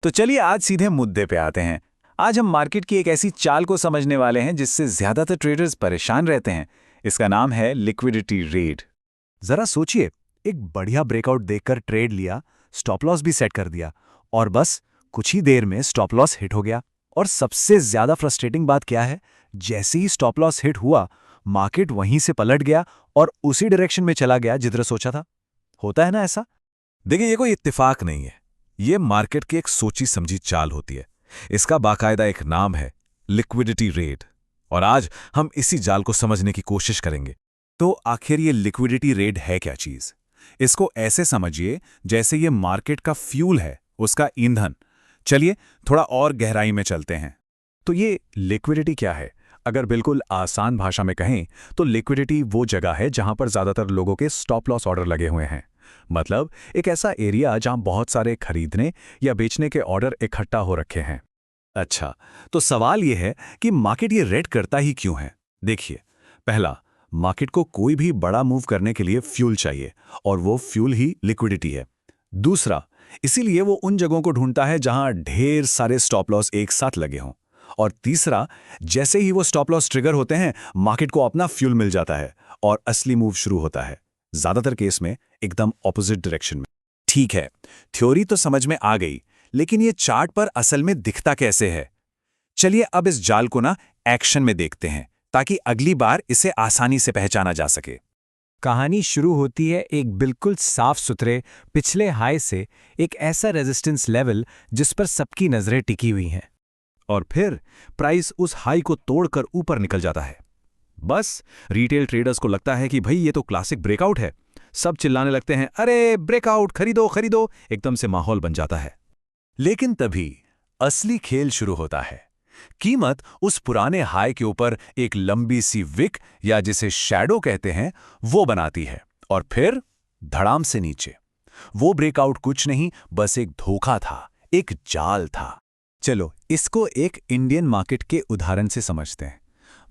तो चलिए आज सीधे मुद्दे पे आते हैं। आज हम मार्केट की एक ऐसी चाल को समझने वाले हैं जिससे ज्यादातर ट्रेडर्स परेशान रहते हैं। इसका नाम है लिक्विडिटी रेट। जरा सोचिए, एक बढ़िया ब्रेकआउट देखकर ट्रेड लिया, स्टॉप लॉस भी सेट कर दिया और बस कुछ ही देर में स्टॉप लॉस हिट हो गया। और सबसे ज्यादा फ्रस्ट्रेटिंग बात क्या है, जैसे ही स्टॉप लॉस हिट हुआ, मार्केट वहीं से पलट गया और उसी डायरेक्शन में चला गया जिधर सोचा था। होता है ना ऐसा? देखिए, ये कोई इत्तेफाक नहीं है। ये मार्केट की एक सोची समझी चाल होती है। इसका बाकायदा एक नाम है, लिक्विडिटी रेट। और आज हम इसी जाल को समझने की कोशिश करेंगे। तो आखिर ये लिक्विडिटी रेट है क्या चीज? इसको ऐसे समझिए जैसे ये मार्केट का फ्यूल है, उसका ईंधन। चलिए थोड़ा और गहराई में चलते हैं। तो ये लिक्विडिटी क्या है? अगर बिल्कुल आसान भाषा में कहें तो लिक्विडिटी वो जगह है जहां पर ज्यादातर लोगों के स्टॉप लॉस ऑर्डर लगे हुए हैं। मतलब एक ऐसा एरिया जहां बहुत सारे खरीदने या बेचने के ऑर्डर इकट्ठा हो रखे हैं। अच्छा, तो सवाल यह है कि मार्केट ये रेड करता ही क्यों है? देखिए, पहला, मार्केट को कोई भी बड़ा मूव करने के लिए फ्यूल चाहिए और वो फ्यूल ही लिक्विडिटी है। दूसरा, इसीलिए वो उन जगहों को ढूंढता है जहां ढेर सारे स्टॉप लॉस एक साथ लगे हों। और तीसरा, जैसे ही वो स्टॉप लॉस ट्रिगर होते हैं, मार्केट को अपना फ्यूल मिल जाता है और असली मूव शुरू होता है। ज्यादातर केस में एकदम ऑपोजिट डायरेक्शन में। ठीक है, थ्योरी तो समझ में आ गई, लेकिन ये चार्ट पर असल में दिखता कैसे है? चलिए अब इस जाल को ना एक्शन में देखते हैं, ताकि अगली बार इसे आसानी से पहचाना जा सके। कहानी शुरू होती है एक बिल्कुल साफ सुथरे पिछले हाई से, एक ऐसा रेजिस्टेंस लेवल जिस पर सबकी नजरें टिकी हुई हैं। और फिर प्राइस उस हाई को तोड़कर ऊपर निकल जाता है। बस रिटेल ट्रेडर्स को लगता है कि भाई ये तो क्लासिक ब्रेकआउट है। सब चिल्लाने लगते हैं, अरे ब्रेकआउट, खरीदो खरीदो। एकदम से माहौल बन जाता है। लेकिन तभी असली खेल शुरू होता है। कीमत उस पुराने हाई के ऊपर एक लंबी सी विक, या जिसे शैडो कहते हैं, वो बनाती है और फिर धड़ाम से नीचे। वो ब्रेकआउट कुछ नहीं, बस एक धोखा था, एक जाल था। चलो इसको एक इंडियन मार्केट के उदाहरण से समझते हैं।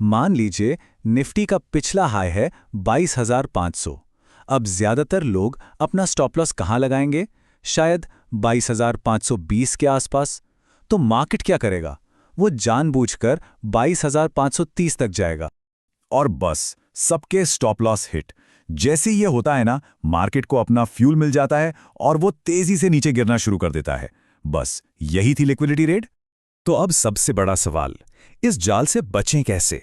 मान लीजिए निफ्टी का पिछला हाई है 22,500। अब ज्यादातर लोग अपना स्टॉप लॉस कहां लगाएंगे? शायद 22,520 के आसपास। तो मार्केट क्या करेगा? वो जानबूझकर 22,530 तक जाएगा और बस सबके स्टॉप लॉस हिट। जैसे ये होता है ना, मार्केट को अपना फ्यूल मिल जाता है और वो तेजी से नीचे गिरना शुरू कर देता है। बस यही थी लिक्विडिटी रेट। तो अब सबसे बड़ा सवाल, इस जाल से बचें कैसे?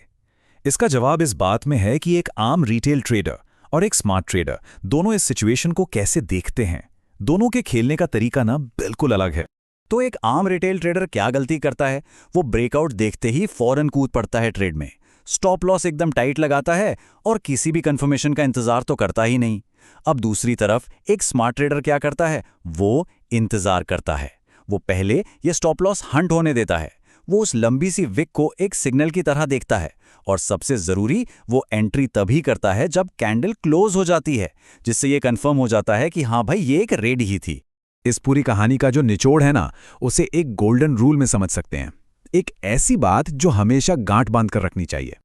इसका जवाब इस बात में है कि एक आम रिटेल ट्रेडर और एक स्मार्ट ट्रेडर दोनों इस सिचुएशन को कैसे देखते हैं। दोनों के खेलने का तरीका ना बिल्कुल अलग है। तो एक आम रिटेल ट्रेडर क्या गलती करता है? वो ब्रेकआउट देखते ही फौरन कूद पड़ता है ट्रेड में, स्टॉप लॉस एकदम टाइट लगाता है और किसी भी कंफर्मेशन का इंतजार तो करता ही नहीं। अब दूसरी तरफ एक स्मार्ट ट्रेडर क्या करता है? वो इंतजार करता है। वो पहले ये स्टॉप लॉस हंट होने देता है। वो उस लंबी सी विक को एक सिग्नल की तरह देखता है और सबसे जरूरी, वो एंट्री तभी करता है जब कैंडल क्लोज हो जाती है, जिससे ये कंफर्म हो जाता है कि हाँ भाई, ये एक रेड ही थी। इस पूरी कहानी का जो निचोड़ है ना, उसे एक गोल्डन रूल में समझ सकते हैं। एक ऐसी बात जो हमेशा गांठ बांध कर रखनी चाहिए।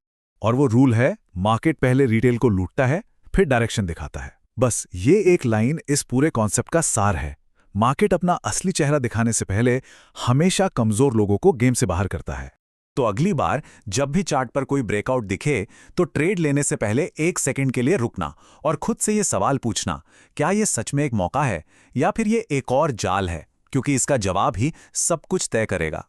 और वो रूल है, मार्केट पहले रिटेल को लूटता है, फिर डायरेक्शन दिखाता है। बस ये एक लाइन इस पूरे कॉन्सेप्ट का सार है। मार्केट अपना असली चेहरा दिखाने से पहले हमेशा कमजोर लोगों को गेम से बाहर करता है। तो अगली बार जब भी चार्ट पर कोई ब्रेकआउट दिखे, तो ट्रेड लेने से पहले 1 सेकंड के लिए रुकना और खुद से ये सवाल पूछना, क्या ये सच में एक मौका है या फिर ये एक और जाल है? क्योंकि इसका जवाब ही सब कुछ तय करेगा।